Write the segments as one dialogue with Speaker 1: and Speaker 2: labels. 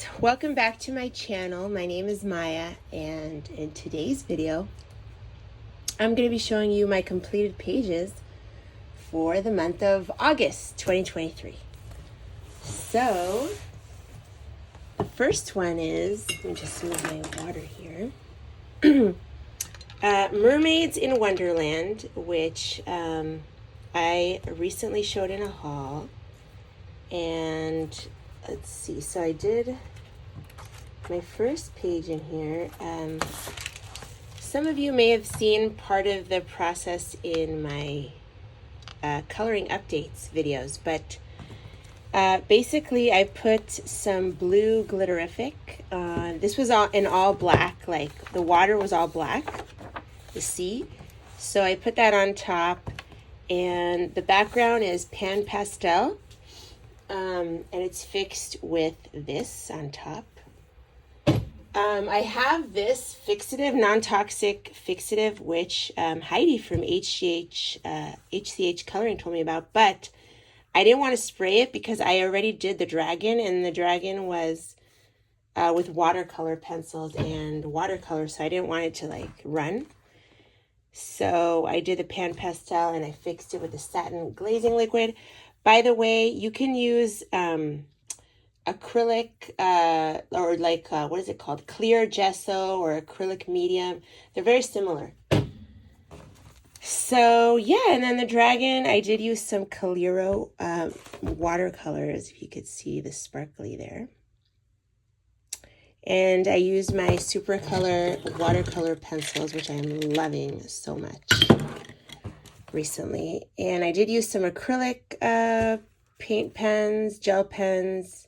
Speaker 1: guys, welcome back to my channel. My name is Maya, and in today's video I'm going to be showing you my completed pages for the month of August 2023. So the first one is, let me just move my water here. Mermaids in Wonderland, which I recently showed in a haul. And let's see, so I did my first page in here. Some of you may have seen part of the process in my coloring updates videos, but basically I put some blue glitterific. This was all in all black, like the water was all black, the sea. So I put that on top, and the background is pan pastel. And it's fixed with this on top. I have this fixative, non-toxic fixative, which Heidi from HCH Coloring told me about, but I didn't want to spray it because I already did the dragon, and the dragon was with watercolor pencils and watercolor, so I didn't want it to like run. So I did the pan pastel and I fixed it with the satin glazing liquid. By the way, you can use acrylic or like, what is it called? Clear gesso or acrylic medium. They're very similar. So yeah, and then the dragon, I did use some Calero watercolors, if you could see the sparkly there. And I used my Super Color watercolor pencils, which I'm loving so much recently. And I did use some acrylic paint pens, gel pens.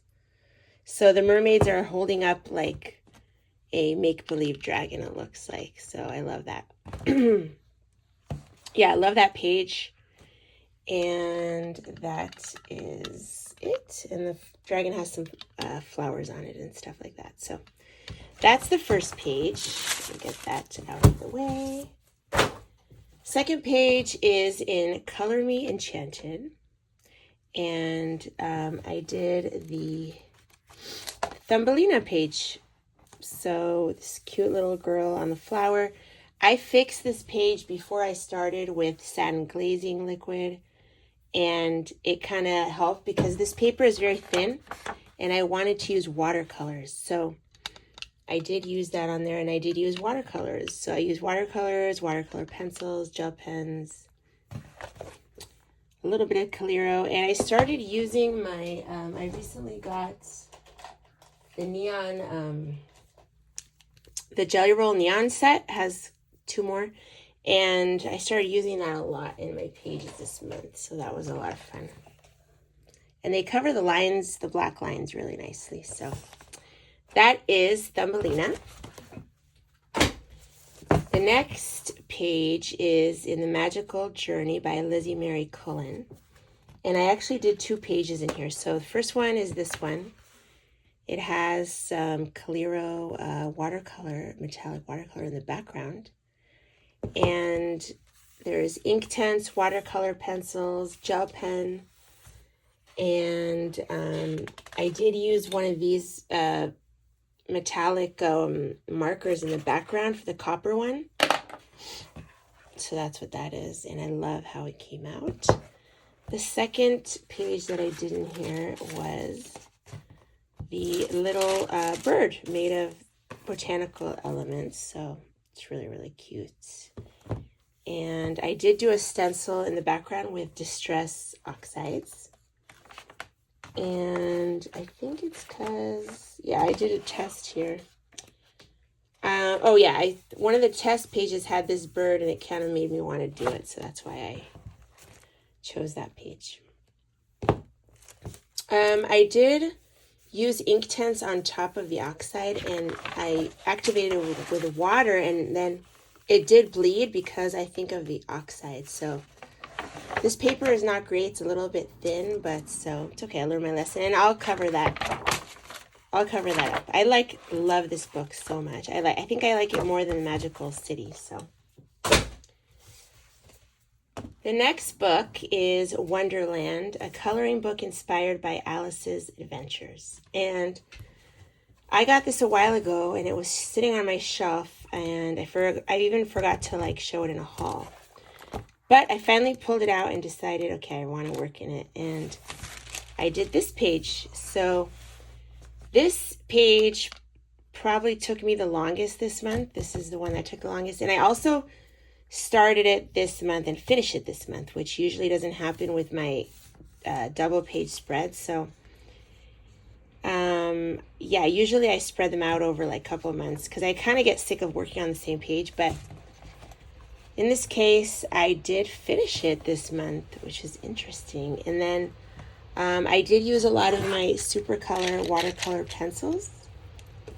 Speaker 1: So the mermaids are holding up like a make-believe dragon, it looks like. So I love that. Yeah, I love that page. And that is it. And the dragon has some flowers on it and stuff like that. So that's the first page. Let me get that out of the way. Second page is in Color Me Enchanted, and I did the Thumbelina page. So this cute little girl on the flower. I fixed this page before I started with satin glazing liquid, and it kind of helped because this paper is very thin, and I wanted to use watercolors. So I did use that on there, and I did use watercolors. So I used watercolors, watercolor pencils, gel pens, a little bit of Calero, and I started using my, I recently got the neon, the Jelly Roll neon set, has 2 more, and I started using that a lot in my pages this month, so that was a lot of fun. And they cover the lines, the black lines, really nicely, so that is Thumbelina. The next page is in The Magical Journey by Lizzie Mary Cullen. And I actually did 2 pages in here. So the first one is this one. It has some Calero watercolor, metallic watercolor in the background. And there's Inktense watercolor pencils, gel pen. And I did use one of these metallic markers in the background for the copper one. So that's what that is, and I love how it came out. The second page that I did in here was the little bird made of botanical elements, so it's really, really cute. And I did do a stencil in the background with Distress Oxides. And I think it's because, yeah, I did a test here. Oh yeah, one of the test pages had this bird, and it kind of made me want to do it, so that's why I chose that page. I did use Inktense on top of the oxide, and I activated it with water, and then it did bleed because I think of the oxide. So this paper is not great. It's a little bit thin, but so it's okay. I learned my lesson, and I'll cover that. I'll cover that up. I love this book so much. I think I like it more than Magical City. So the next book is Wonderland, a coloring book inspired by Alice's adventures. And I got this a while ago, and it was sitting on my shelf, and I even forgot to like show it in a haul. But I finally pulled it out and decided, okay, I want to work in it, and I did this page. So this page probably took me the longest this month. This is the one that took the longest, and I also started it this month and finished it this month, which usually doesn't happen with my double page spreads. So yeah, usually I spread them out over like a couple of months because I kind of get sick of working on the same page. But in this case, I did finish it this month, which is interesting. And then I did use a lot of my super color watercolor pencils.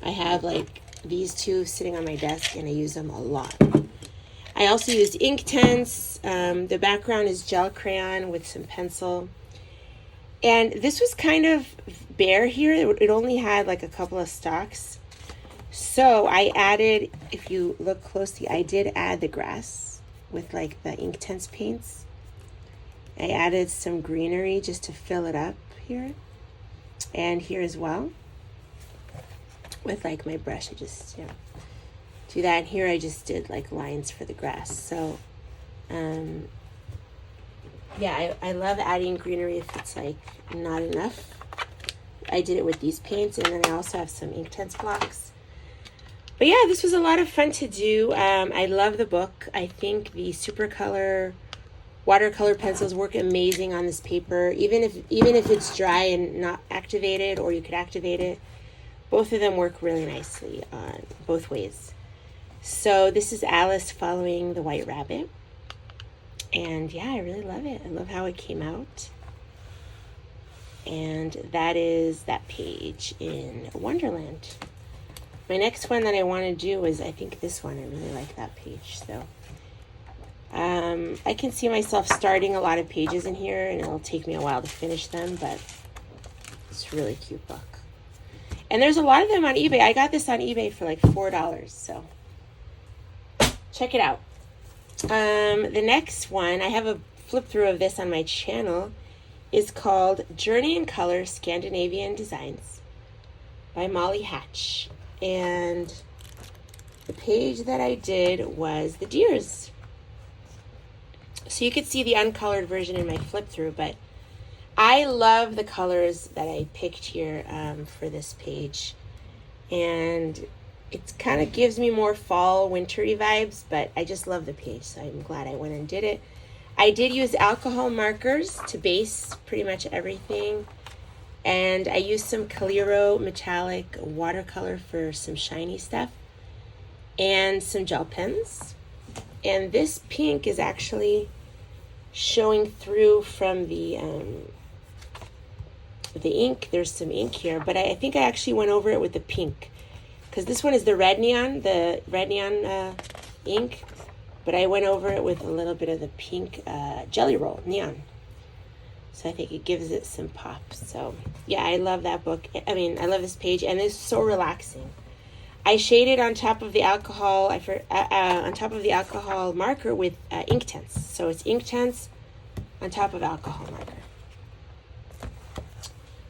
Speaker 1: I have like these two sitting on my desk, and I use them a lot. I also used Inktense. The background is gel crayon with some pencil. And this was kind of bare here. It only had like a couple of stalks. So I added, if you look closely, I did add the grass with like the Inktense paints. I added some greenery just to fill it up here. And here as well. With like my brush, I just, do that. And here I just did like lines for the grass. So, yeah, I love adding greenery if it's like not enough. I did it with these paints, and then I also have some Inktense blocks. But yeah, this was a lot of fun to do. I love the book. I think the super color watercolor pencils work amazing on this paper. Even if it's dry and not activated, or you could activate it, both of them work really nicely on both ways. So this is Alice following the White Rabbit. And yeah, I really love it. I love how it came out. And that is that page in Wonderland. My next one that I want to do is, I think, this one. I really like that page. So I can see myself starting a lot of pages in here, and it'll take me a while to finish them, but it's a really cute book. And there's a lot of them on eBay. I got this on eBay for like $4, so check it out. The next one, I have a flip through of this on my channel, is called Journey in Color Scandinavian Designs by Molly Hatch. And the page that I did was the deers. So you could see the uncolored version in my flip through, but I love the colors that I picked here for this page. And it kind of gives me more fall, wintry vibes, but I just love the page, so I'm glad I went and did it. I did use alcohol markers to base pretty much everything. And I used some Calero metallic watercolor for some shiny stuff. And some gel pens. And this pink is actually showing through from the ink. There's some ink here, but I think I actually went over it with the pink. Because this one is the red neon ink. But I went over it with a little bit of the pink Jelly Roll neon. So I think it gives it some pop. So yeah, I love that book. I love this page, and it's so relaxing. I shaded on top of the alcohol, on top of the alcohol marker with Inktense. So it's Inktense on top of alcohol marker.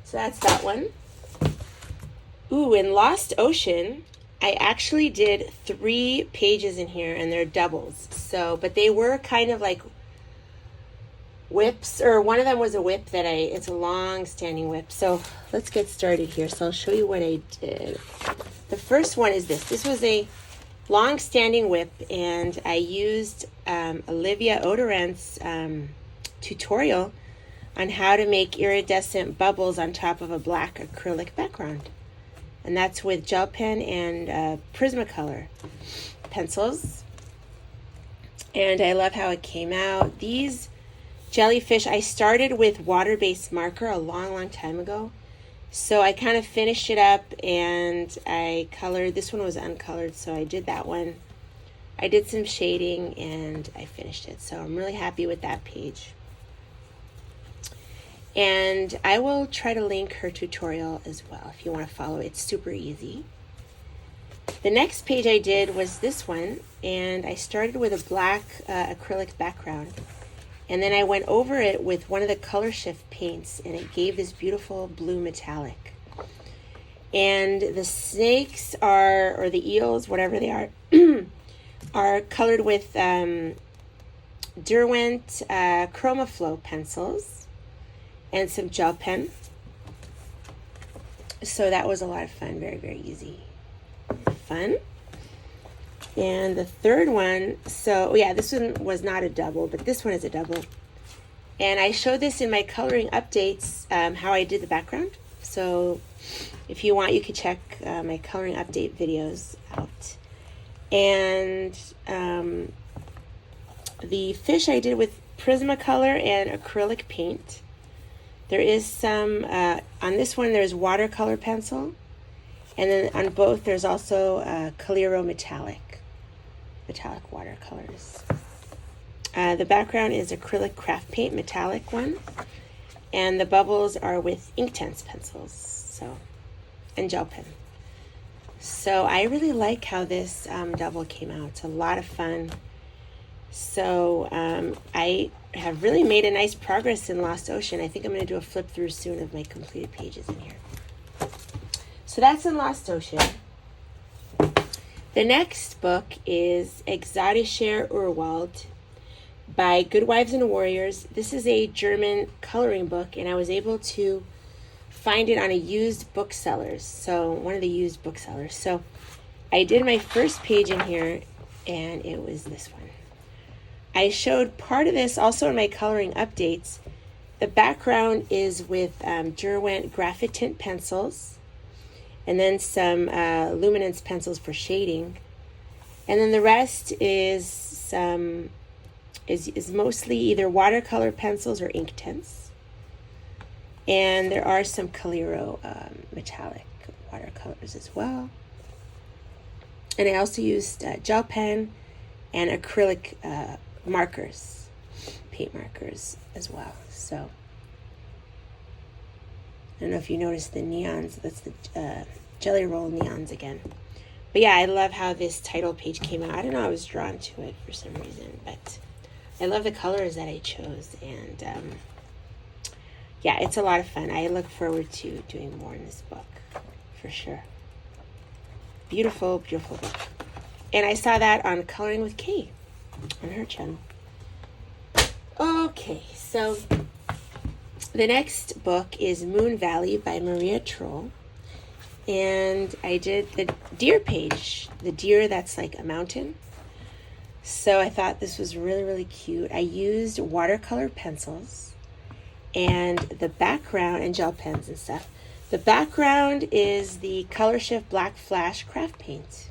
Speaker 1: So that's that one. Ooh, in Lost Ocean, I actually did 3 pages in here, and they're doubles. So, but they were kind of like whips, or one of them was a whip that it's a long standing whip. So let's get started here. So I'll show you what I did. The first one is this. This was a long standing whip, and I used Olivia Odorant's tutorial on how to make iridescent bubbles on top of a black acrylic background. And that's with gel pen and Prismacolor pencils. And I love how it came out. These jellyfish, I started with water-based marker a long time ago. So I kind of finished it up, and I colored. This one was uncolored, so I did that one. I did some shading, and I finished it. So I'm really happy with that page. And I will try to link her tutorial as well if you want to follow. It's super easy. The next page I did was this one, and I started with a black acrylic background. And then I went over it with one of the color shift paints, and it gave this beautiful blue metallic. And the snakes or the eels, whatever they are colored with Derwent ChromaFlow pencils and some gel pen. So that was a lot of fun, very, very easy. Fun. And the third one, so yeah, this one was not a double, but this one is a double. And I showed this in my coloring updates, how I did the background. So if you want, you can check my coloring update videos out. And the fish I did with Prismacolor and acrylic paint. There is some, on this one there's watercolor pencil. And then on both there's also Calero metallic watercolors. The background is acrylic craft paint metallic one. And the bubbles are with Inktense pencils, so, and gel pen. So I really like how this double came out. It's a lot of fun. So I have really made a nice progress in Lost Ocean. I think I'm going to do a flip through soon of my completed pages in here. So that's in Lost Ocean. The next book is Exotischer Urwald by Good Wives and Warriors. This is a German coloring book, and I was able to find it on a used booksellers. So one of the used booksellers. So I did my first page in here, and it was this one. I showed part of this also in my coloring updates. The background is with Derwent Graphite Tint pencils, and then some luminance pencils for shading, and then the rest is some is mostly either watercolor pencils or Inktense, and there are some Calero metallic watercolors as well. And I also used gel pen and acrylic markers, paint markers as well. So I don't know if you noticed the neons. That's the Jelly Roll neons again. But yeah, I love how this title page came out. I don't know, I was drawn to it for some reason, but I love the colors that I chose. And yeah, it's a lot of fun. I look forward to doing more in this book for sure. Beautiful, beautiful book. And I saw that on Coloring with Kay on her channel. Okay, so the next book is Moon Valley by Maria Troll. And I did the deer page, the deer that's like a mountain. So I thought this was really, really cute. I used watercolor pencils and the background and gel pens and stuff. The background is the Color Shift Black Flash craft paint.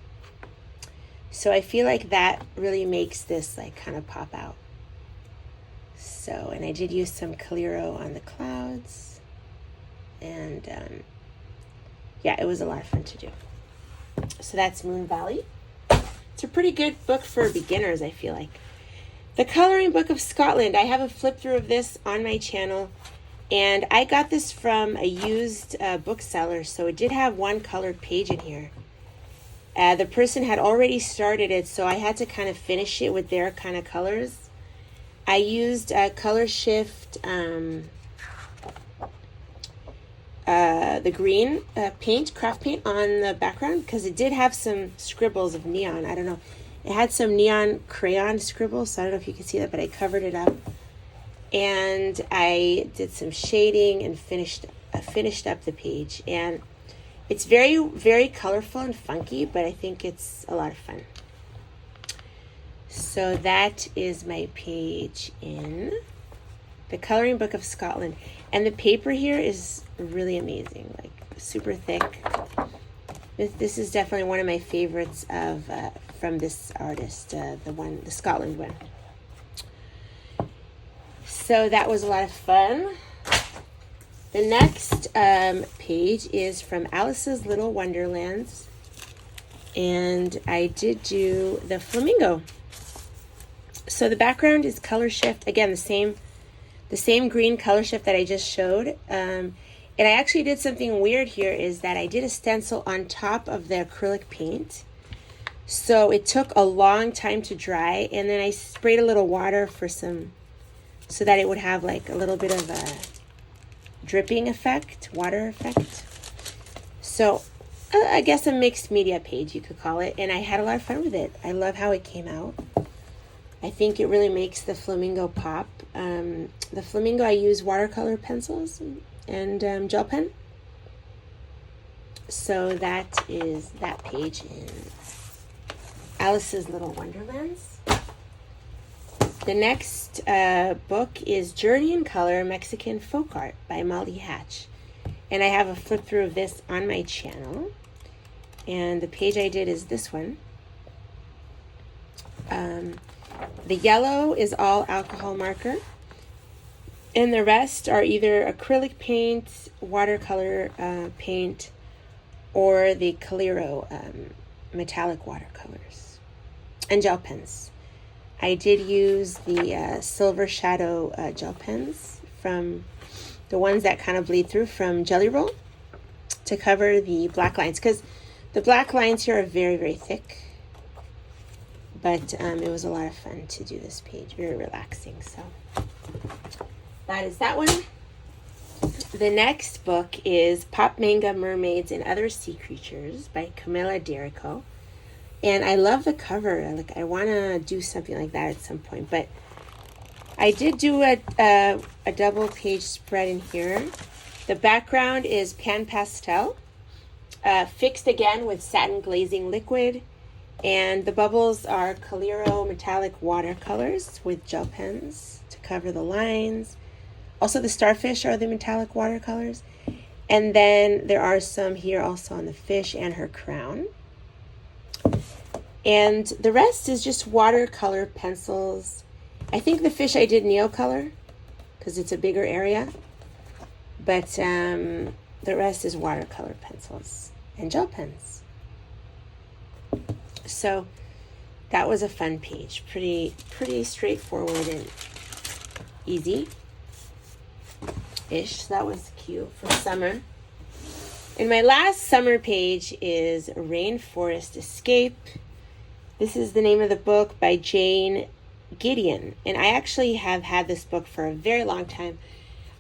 Speaker 1: So I feel like that really makes this like kind of pop out. So, and I did use some Calero on the clouds. And yeah, it was a lot of fun to do. So that's Moon Valley. It's a pretty good book for beginners, I feel like. The Coloring Book of Scotland. I have a flip through of this on my channel. And I got this from a used bookseller, so it did have one colored page in here. The person had already started it, so I had to kind of finish it with their kind of colors. I used Color Shift, the green paint, craft paint on the background, because it did have some scribbles of neon. I don't know. It had some neon crayon scribbles, so I don't know if you can see that, but I covered it up. And I did some shading and finished up the page. And it's very, very colorful and funky, but I think it's a lot of fun. So that is my page in the Coloring Book of Scotland. And the paper here is really amazing, like super thick. This is definitely one of my favorites of from this artist, the Scotland one. So that was a lot of fun. The next page is from Alice's Little Wonderlands. And I did do the flamingo. So the background is Color Shift. Again, the same green color shift that I just showed. And I actually did something weird here, is that I did a stencil on top of the acrylic paint. So it took a long time to dry. And then I sprayed a little water so that it would have like a little bit of a dripping effect, water effect. So I guess a mixed media page, you could call it. And I had a lot of fun with it. I love how it came out. I think it really makes the flamingo pop. The flamingo, I use watercolor pencils and gel pen. So that is that page in Alice's Little Wonderlands. The next book is Journey in Color, Mexican Folk Art by Molly Hatch. And I have a flip through of this on my channel. And the page I did is this one. The yellow is all alcohol marker. And the rest are either acrylic paint, watercolor paint, or the Calero metallic watercolors and gel pens. I did use the Silver Shadow gel pens from the ones that kind of bleed through from Jelly Roll to cover the black lines, because the black lines here are very, very thick. But it was a lot of fun to do this page, very relaxing. So that is that one. The next book is Pop Manga Mermaids and Other Sea Creatures by Camilla D'Erico. And I love the cover. Like, I want to do something like that at some point. But I did do a double page spread in here. The background is pan pastel, fixed again with satin glazing liquid. And the bubbles are Calero metallic watercolors with gel pens to cover the lines. Also, the starfish are the metallic watercolors. And then there are some here also on the fish and her crown. And the rest is just watercolor pencils. I think the fish I did Neocolor because it's a bigger area. But the rest is watercolor pencils and gel pens. So that was a fun page. Pretty straightforward and easy-ish. So that was cute for summer. And my last summer page is Rainforest Escape. This is the name of the book by Jane Gideon. And I actually have had this book for a very long time.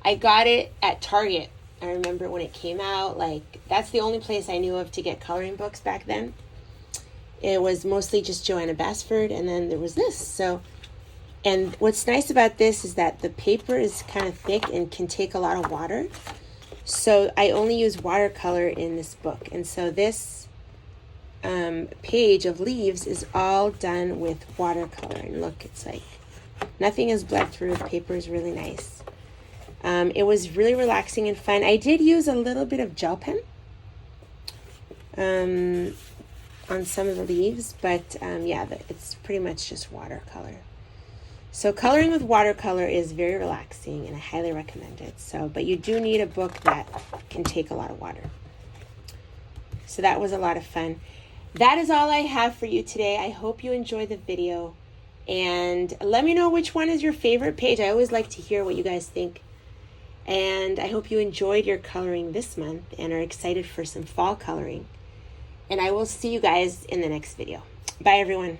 Speaker 1: I got it at Target. I remember when it came out. Like, that's the only place I knew of to get coloring books back then. It was mostly just Joanna Basford, and then there was this. So, and what's nice about this is that the paper is kind of thick and can take a lot of water. So I only use watercolor in this book. And so this page of leaves is all done with watercolor. And look, it's like nothing is bled through. The paper is really nice. It was really relaxing and fun. I did use a little bit of gel pen on some of the leaves, but yeah, it's pretty much just watercolor. So coloring with watercolor is very relaxing, and I highly recommend it. So, but you do need a book that can take a lot of water. So that was a lot of fun. That is all I have for you today. I hope you enjoyed the video, and let me know which one is your favorite page. I always like to hear what you guys think. And I hope you enjoyed your coloring this month and are excited for some fall coloring. And I will see you guys in the next video. Bye, everyone.